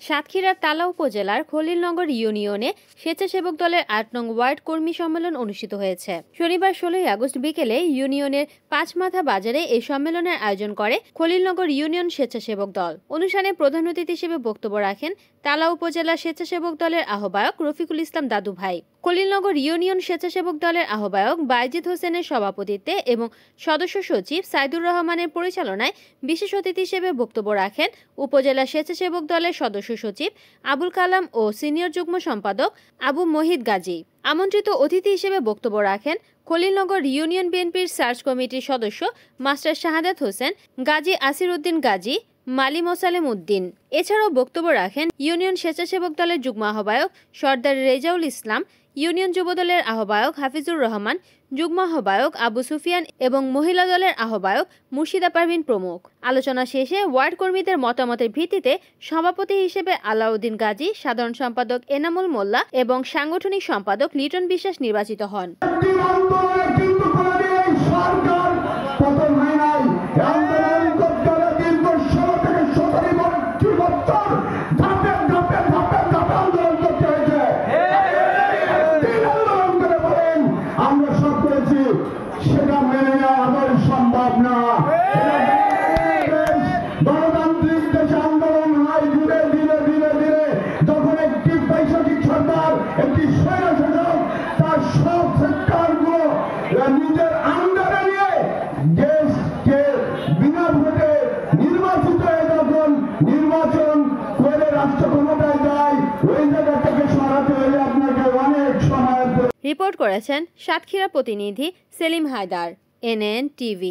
সাতক্ষীরার তালা উপজেলার খলিলনগর ইউনিয়নে স্বেচ্ছাসেবক দলের ৮ নং ওয়ার্ড কর্মী সম্মেলন অনুষ্ঠিত হয়েছে। শনিবার ১৬ আগস্ট বিকেলে ইউনিয়নের পাঁচমাথা বাজারে এই সম্মেলনের আয়োজন করে খলিলনগর ইউনিয়ন স্বেচ্ছাসেবক দল। অনুষ্ঠানে প্রধান অতিথি হিসেবে বক্তব্য রাখেন তালা উপজেলা স্বেচ্ছাসেবক দলের আহ্বায়ক রফিকুল ইসলাম দাদু ভাই। খলিলনগর ইউনিয়ন স্বেচ্ছাসেবক দলের আহ্বায়ক বাইজিদ হোসেনের সভাপতিত্বে এবং সদস্য সচিব সাইদুর রহমানের পরিচালনায় বিশেষ অতিথি হিসেবে বক্তব্য রাখেন উপজেলা স্বেচ্ছাসেবক দলের সদস্য সচিব আবুল কালাম ও সিনিয়র যুগ্ম সম্পাদক আবু মহিদ গাজী। আমন্ত্রিত অতিথি হিসেবে বক্তব্য রাখেন খলিলনগর ইউনিয়ন বিএনপির সার্চ কমিটির সদস্য মাস্টার শাহাদাত হোসেন, গাজী আসির উদ্দিন গাজী, মালি মোসালেম উদ্দিন। এছাড়াও বক্তব্য রাখেন ইউনিয়ন স্বেচ্ছাসেবক দলের যুগ্ম আহ্বায়ক সর্দার রেজাউল ইসলাম, ইউনিয়ন যুবদলের আহ্বায়ক হাফিজুর রহমান, যুগ্ম আহ্বায়ক আবু সুফিয়ান এবং মহিলা দলের আহ্বায়ক মুর্শিদা পারভিন প্রমুখ। আলোচনা শেষে ওয়ার্ড কর্মীদের মতামতের ভিত্তিতে সভাপতি হিসেবে আলাউদ্দিন গাজী, সাধারণ সম্পাদক এনামুল মোল্লা এবং সাংগঠনিক সম্পাদক লিটন বিশ্বাস নির্বাচিত হন। সেটা মেনে নেওয়া আমার সম্ভব না। গণতান্ত্রিক দেশে আন্দোলন হয় ধীরে ধীরে ধীরে ধীরে, যখন একটি বৈষয়িক সরকার, একটি স্বৈরশাসক তার সব সেক্টরগুলো নিজের আন্ডারে নিয়ে দেশকে বিনা ভোটে নির্বাচিত হয়ে যখন নির্বাচন করে রাষ্ট্র ক্ষমতায় যায়, ওই জায়গা থেকে সরাতে হলে আপনাকে অনেক সময়। রিপোর্ট করেছেন সাতক্ষীরা প্রতিনিধি সেলিম হায়দার, NN TV।